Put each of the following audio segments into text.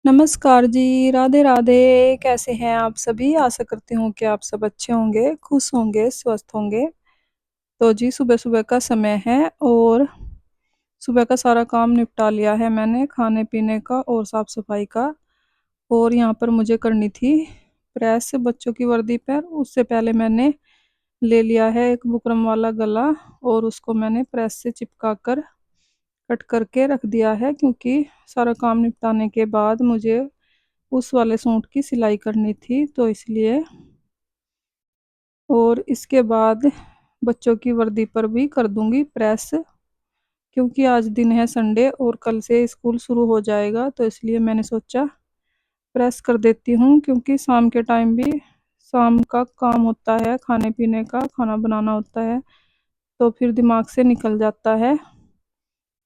नमस्कार जी, राधे राधे। कैसे हैं आप सभी? आशा करती हूँ कि आप सब अच्छे होंगे, खुश होंगे, स्वस्थ होंगे। तो जी सुबह-सुबह का समय है और सुबह का सारा काम निपटा लिया है मैंने, खाने-पीने का और साफ-सफाई का। और यहाँ पर मुझे करनी थी प्रेस बच्चों की वर्दी पर। उससे पहले मैंने ले लिया है एक बुकरम वाला गला और उसको मैंने प्रेस से चिपका कर कट करके रख दिया है, क्योंकि सारा काम निपटाने के बाद मुझे उस वाले सूट की सिलाई करनी थी, तो इसलिए। और इसके बाद बच्चों की वर्दी पर भी कर दूंगी प्रेस, क्योंकि आज दिन है संडे और कल से स्कूल शुरू हो जाएगा, तो इसलिए मैंने सोचा प्रेस कर देती हूँ, क्योंकि शाम के टाइम भी शाम का काम होता है, खाने पीने का खाना बनाना होता है, तो फिर दिमाग से निकल जाता है।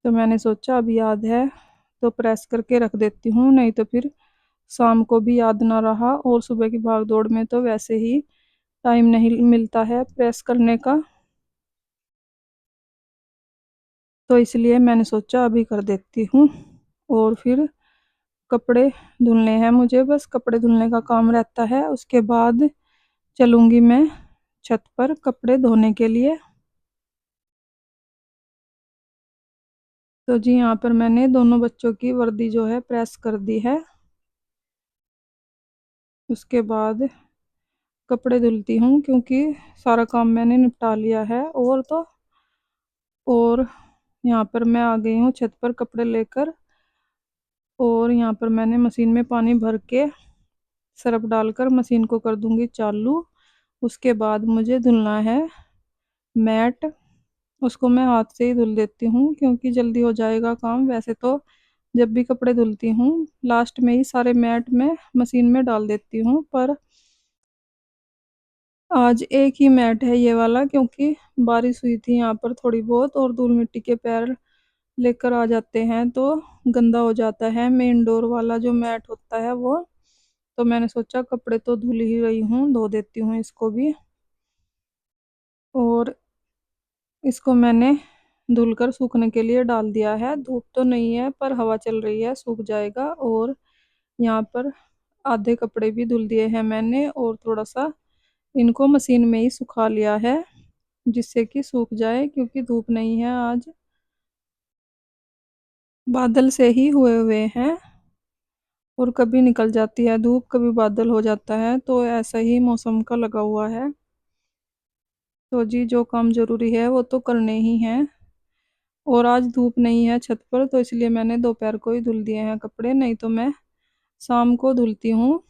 तो मैंने सोचा अब याद है तो प्रेस करके रख देती हूँ, नहीं तो फिर शाम को भी याद ना रहा, और सुबह की भाग दौड़ में तो वैसे ही टाइम नहीं मिलता है प्रेस करने का, तो इसलिए मैंने सोचा अभी कर देती हूँ। और फिर कपड़े धुलने हैं मुझे, बस कपड़े धुलने का काम रहता है, उसके बाद चलूँगी मैं छत पर कपड़े धोने के लिए। तो जी यहाँ पर मैंने दोनों बच्चों की वर्दी जो है प्रेस कर दी है। उसके बाद कपड़े धुलती हूँ, क्योंकि सारा काम मैंने निपटा लिया है। और यहाँ पर मैं आ गई हूँ छत पर कपड़े लेकर, और यहाँ पर मैंने मशीन में पानी भर के सरफ डालकर मशीन को कर दूंगी चालू। उसके बाद मुझे धुलना है मैट, उसको मैं हाथ से ही धुल देती हूँ, क्योंकि जल्दी हो जाएगा काम। वैसे तो जब भी कपड़े धुलती हूँ लास्ट में ही सारे मैट में मशीन में डाल देती हूँ, पर आज एक ही मैट है ये वाला, क्योंकि बारिश हुई थी यहाँ पर थोड़ी बहुत, और धूल मिट्टी के पैर लेकर आ जाते हैं तो गंदा हो जाता है मेन डोर वाला जो मैट होता है वो। तो मैंने सोचा कपड़े तो धुल ही रही हूँ, धो देती हूँ इसको भी। और इसको मैंने धुलकर सूखने के लिए डाल दिया है, धूप तो नहीं है पर हवा चल रही है, सूख जाएगा। और यहाँ पर आधे कपड़े भी धुल दिए हैं मैंने, और थोड़ा सा इनको मशीन में ही सुखा लिया है, जिससे कि सूख जाए, क्योंकि धूप नहीं है आज, बादल से ही हुए हुए हैं, और कभी निकल जाती है धूप, कभी बादल हो जाता है, तो ऐसा ही मौसम का लगा हुआ है। तो जी जो काम जरूरी है वो तो करने ही हैं। और आज धूप नहीं है छत पर, तो इसलिए मैंने दोपहर को ही धुल दिए हैं कपड़े, नहीं तो मैं शाम को धुलती हूँ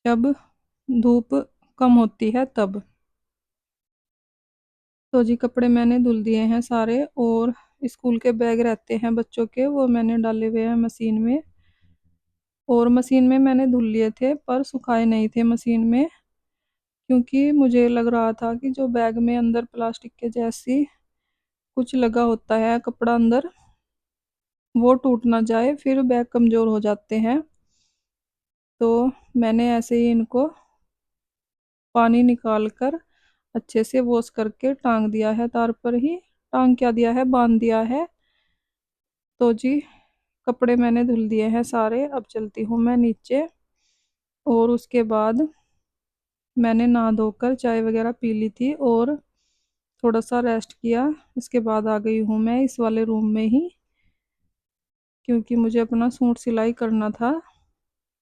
जब धूप कम होती है तब। तो जी कपड़े मैंने धुल दिए हैं सारे, और स्कूल के बैग रहते हैं बच्चों के, वो मैंने डाले हुए हैं मशीन में। और मशीन में मैंने धुल लिए थे पर सुखाए नहीं थे मशीन में, क्योंकि मुझे लग रहा था कि जो बैग में अंदर प्लास्टिक के जैसी कुछ लगा होता है कपड़ा अंदर, वो टूट ना जाए, फिर बैग कमज़ोर हो जाते हैं। तो मैंने ऐसे ही इनको पानी निकाल कर अच्छे से वॉश करके टांग दिया है तार पर ही, टांग क्या दिया है, बांध दिया है। तो जी कपड़े मैंने धुल दिए हैं सारे, अब चलती हूँ मैं नीचे। और उसके बाद मैंने नहा धोकर चाय वगैरह पी ली थी और थोड़ा सा रेस्ट किया। इसके बाद आ गई हूँ मैं इस वाले रूम में ही, क्योंकि मुझे अपना सूट सिलाई करना था।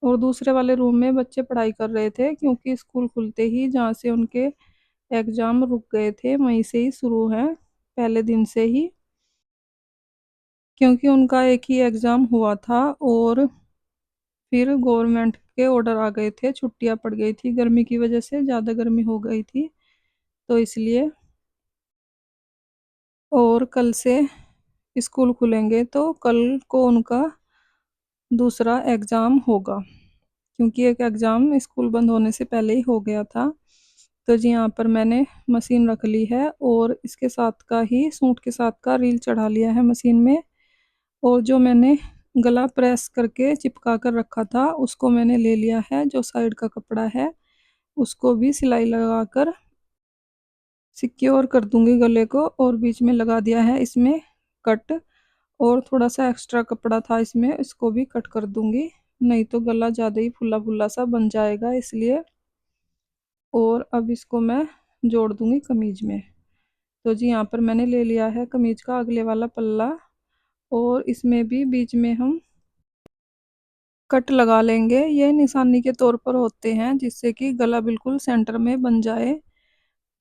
और दूसरे वाले रूम में बच्चे पढ़ाई कर रहे थे, क्योंकि स्कूल खुलते ही जहाँ से उनके एग्ज़ाम रुक गए थे वहीं से ही शुरू हैं, पहले दिन से ही, क्योंकि उनका एक ही एग्ज़ाम हुआ था और फिर गवर्नमेंट के ऑर्डर आ गए थे, छुट्टियां पड़ गई थी गर्मी की वजह से, ज़्यादा गर्मी हो गई थी, तो इसलिए। और कल से स्कूल खुलेंगे तो कल को उनका दूसरा एग्ज़ाम होगा, क्योंकि एक एग्ज़ाम स्कूल बंद होने से पहले ही हो गया था। तो जी यहाँ पर मैंने मशीन रख ली है, और इसके साथ का ही सूट के साथ का रील चढ़ा लिया है मशीन में। और जो मैंने गला प्रेस करके चिपका कर रखा था उसको मैंने ले लिया है, जो साइड का कपड़ा है उसको भी सिलाई लगा कर सिक्योर कर दूंगी गले को, और बीच में लगा दिया है इसमें कट। और थोड़ा सा एक्स्ट्रा कपड़ा था इसमें, इसको भी कट कर दूंगी, नहीं तो गला ज़्यादा ही फुल्ला फुल्ला सा बन जाएगा इसलिए। और अब इसको मैं जोड़ दूंगी कमीज में। तो जी यहाँ पर मैंने ले लिया है कमीज का अगले वाला पल्ला, और इसमें भी बीच में हम कट लगा लेंगे। ये निशानी के तौर पर होते हैं जिससे कि गला बिल्कुल सेंटर में बन जाए।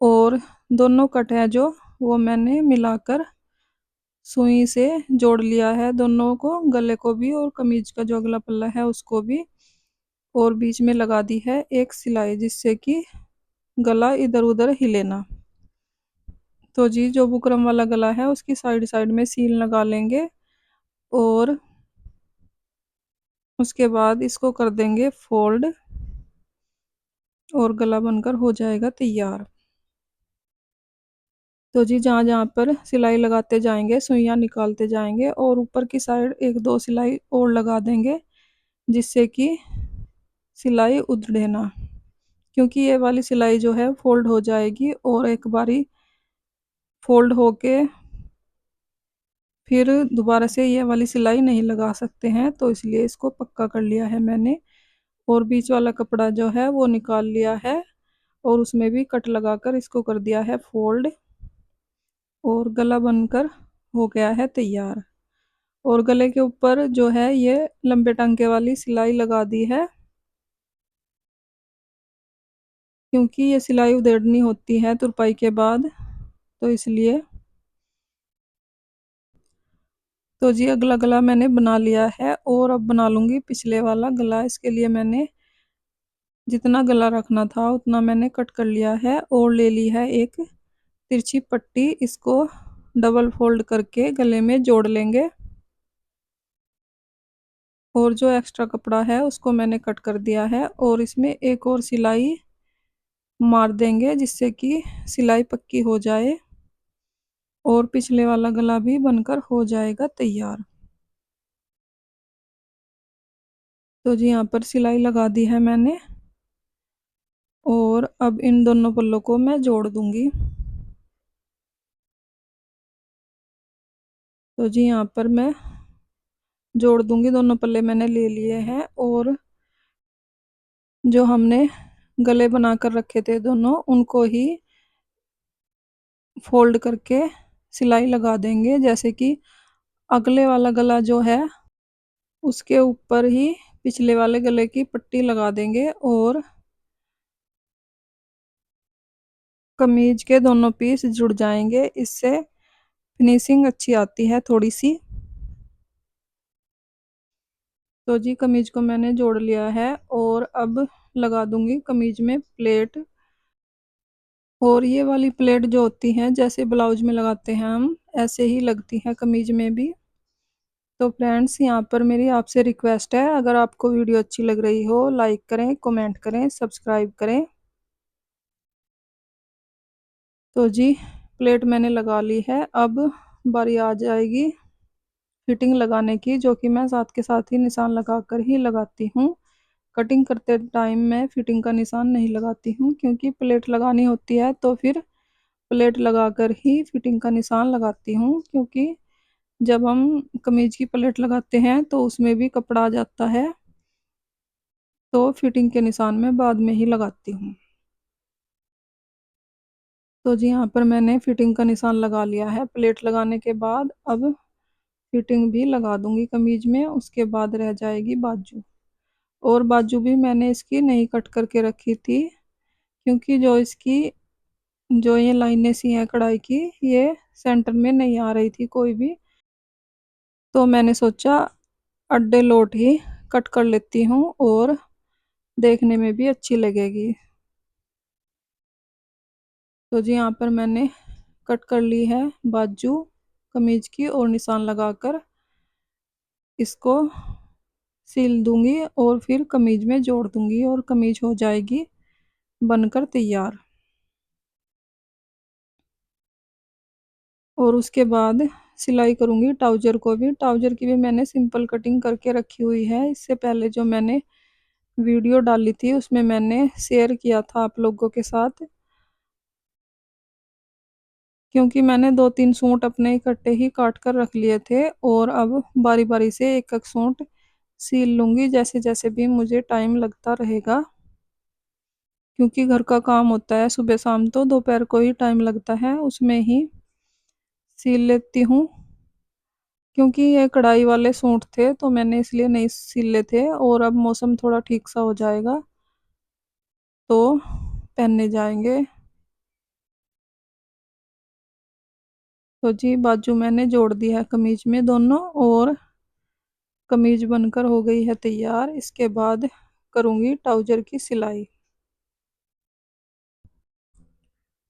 और दोनों कट है जो वो मैंने मिलाकर सुई से जोड़ लिया है, दोनों को, गले को भी और कमीज का जो अगला पल्ला है उसको भी। और बीच में लगा दी है एक सिलाई जिससे कि गला इधर उधर हिले ना। तो जी जो बुकरम वाला गला है उसकी साइड साइड में सील लगा लेंगे, और उसके बाद इसको कर देंगे फोल्ड, और गला बनकर हो जाएगा तैयार। तो जी जहाँ जहाँ पर सिलाई लगाते जाएंगे सुइयाँ निकालते जाएंगे, और ऊपर की साइड एक दो सिलाई और लगा देंगे जिससे कि सिलाई उधड़े ना, क्योंकि ये वाली सिलाई जो है फोल्ड हो जाएगी और एक बारी फोल्ड होके फिर दोबारा से ये वाली सिलाई नहीं लगा सकते हैं, तो इसलिए इसको पक्का कर लिया है मैंने। और बीच वाला कपड़ा जो है वो निकाल लिया है, और उसमें भी कट लगाकर इसको कर दिया है फोल्ड, और गला बनकर हो गया है तैयार। और गले के ऊपर जो है ये लंबे टांके वाली सिलाई लगा दी है, क्योंकि ये सिलाई उधेड़नी होती है तुरपाई के बाद, तो इसलिए। तो जी अगला गला मैंने बना लिया है, और अब बना लूँगी पिछले वाला गला। इसके लिए मैंने जितना गला रखना था उतना मैंने कट कर लिया है, और ले ली है एक तिरछी पट्टी, इसको डबल फोल्ड करके गले में जोड़ लेंगे। और जो एक्स्ट्रा कपड़ा है उसको मैंने कट कर दिया है, और इसमें एक और सिलाई मार देंगे जिससे कि सिलाई पक्की हो जाए, और पिछले वाला गला भी बनकर हो जाएगा तैयार। तो जी यहाँ पर सिलाई लगा दी है मैंने, और अब इन दोनों पल्लों को मैं जोड़ दूंगी। तो जी यहाँ पर मैं जोड़ दूंगी, दोनों पल्ले मैंने ले लिए हैं, और जो हमने गले बना कर रखे थे दोनों उनको ही फोल्ड करके सिलाई लगा देंगे, जैसे कि अगले वाला गला जो है उसके ऊपर ही पिछले वाले गले की पट्टी लगा देंगे, और कमीज के दोनों पीस जुड़ जाएंगे, इससे फिनिशिंग अच्छी आती है थोड़ी सी। तो जी कमीज को मैंने जोड़ लिया है, और अब लगा दूंगी कमीज में प्लेट। और ये वाली प्लेट जो होती हैं जैसे ब्लाउज में लगाते हैं हम, ऐसे ही लगती है कमीज में भी। तो फ्रेंड्स यहाँ पर मेरी आपसे रिक्वेस्ट है, अगर आपको वीडियो अच्छी लग रही हो लाइक करें, कमेंट करें, सब्सक्राइब करें। तो जी प्लेट मैंने लगा ली है, अब बारी आ जाएगी फिटिंग लगाने की, जो कि मैं साथ के साथ ही निशान लगा कर ही लगाती हूँ। कटिंग करते टाइम मैं फिटिंग का निशान नहीं लगाती हूँ, क्योंकि प्लेट लगानी होती है तो फिर प्लेट लगाकर ही फिटिंग का निशान लगाती हूँ। क्योंकि जब हम कमीज की प्लेट लगाते हैं तो उसमें भी कपड़ा आ जाता है, तो फिटिंग के निशान मैं बाद में ही लगाती हूँ। तो जी यहाँ पर मैंने फिटिंग का निशान लगा लिया है। प्लेट लगाने के बाद अब फिटिंग भी लगा दूंगी कमीज में, उसके बाद रह जाएगी बाजू। और बाजू भी मैंने इसकी नहीं कट करके रखी थी, क्योंकि जो ये लाइनें सी हैं कढ़ाई की, ये सेंटर में नहीं आ रही थी कोई भी, तो मैंने सोचा अड्डे लोट ही कट कर लेती हूँ, और देखने में भी अच्छी लगेगी। तो जी यहाँ पर मैंने कट कर ली है बाजू कमीज की, और निशान लगाकर इसको सिल दूंगी, और फिर कमीज में जोड़ दूंगी, और कमीज हो जाएगी बनकर तैयार। और उसके बाद सिलाई करूंगी ट्राउजर को भी। ट्राउजर की भी मैंने सिंपल कटिंग करके रखी हुई है, इससे पहले जो मैंने वीडियो डाली थी उसमें मैंने शेयर किया था आप लोगों के साथ। क्योंकि मैंने 2-3 सूट अपने इकट्ठे ही काट कर रख लिए थे और अब बारी बारी से एक एक सूट सील लूंगी जैसे जैसे भी मुझे टाइम लगता रहेगा, क्योंकि घर का काम होता है सुबह शाम, तो दोपहर को ही टाइम लगता है उसमें ही सील लेती हूँ। क्योंकि ये कढ़ाई वाले सूट थे तो मैंने इसलिए नहीं सिले थे, और अब मौसम थोड़ा ठीक सा हो जाएगा तो पहनने जाएंगे। तो जी बाजू मैंने जोड़ दी है कमीज में दोनों, और कमीज बनकर हो गई है तैयार। इसके बाद करूंगी ट्राउजर की सिलाई।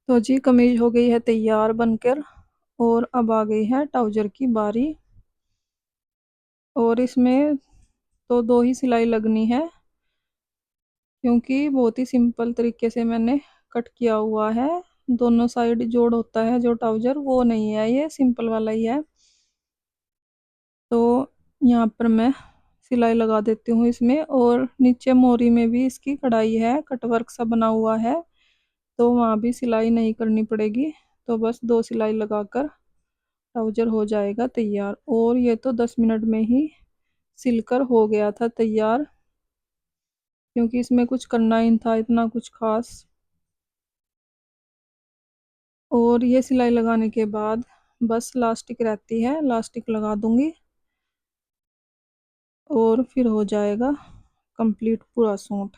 तो जी कमीज हो गई है तैयार बनकर, और अब आ गई है ट्राउजर की बारी। और इसमें तो दो ही सिलाई लगनी है, क्योंकि बहुत ही सिंपल तरीके से मैंने कट किया हुआ है। दोनों साइड जोड़ होता है जो ट्राउजर, वो नहीं है, ये सिंपल वाला ही है। तो यहाँ पर मैं सिलाई लगा देती हूँ इसमें, और नीचे मोरी में भी इसकी कढ़ाई है, कटवर्क सा बना हुआ है, तो वहाँ भी सिलाई नहीं करनी पड़ेगी। तो बस दो सिलाई लगाकर ट्राउजर हो जाएगा तैयार। और ये तो 10 मिनट में ही सिलकर हो गया था तैयार, क्योंकि इसमें कुछ करना ही था इतना कुछ खास। और ये सिलाई लगाने के बाद बस लास्टिक रहती है, लास्टिक लगा दूंगी और फिर हो जाएगा कंप्लीट पूरा सूट।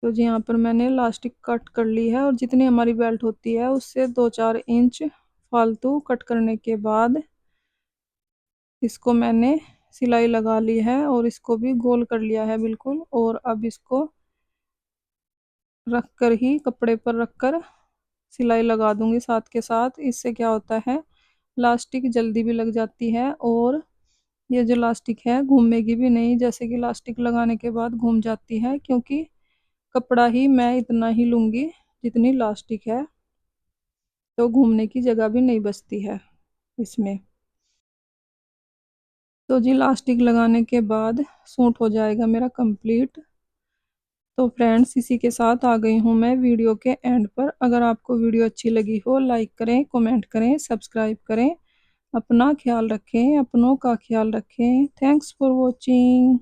तो जी यहाँ पर मैंने लास्टिक कट कर ली है, और जितनी हमारी बेल्ट होती है उससे 2-4 इंच फालतू कट करने के बाद इसको मैंने सिलाई लगा ली है, और इसको भी गोल कर लिया है बिल्कुल। और अब इसको रख कर ही कपड़े पर रख कर सिलाई लगा दूंगी साथ के साथ। इससे क्या होता है, लास्टिक जल्दी भी लग जाती है, और ये जो लास्टिक है घूमेगी भी नहीं, जैसे कि लास्टिक लगाने के बाद घूम जाती है, क्योंकि कपड़ा ही मैं इतना ही लूँगी जितनी लास्टिक है, तो घूमने की जगह भी नहीं बचती है इसमें। तो जी लास्टिक लगाने के बाद सूट हो जाएगा मेरा कंप्लीट। तो फ्रेंड्स इसी के साथ आ गई हूँ मैं वीडियो के एंड पर। अगर आपको वीडियो अच्छी लगी हो लाइक करें, कमेंट करें, सब्सक्राइब करें। अपना ख्याल रखें, अपनों का ख्याल रखें। Thanks for watching.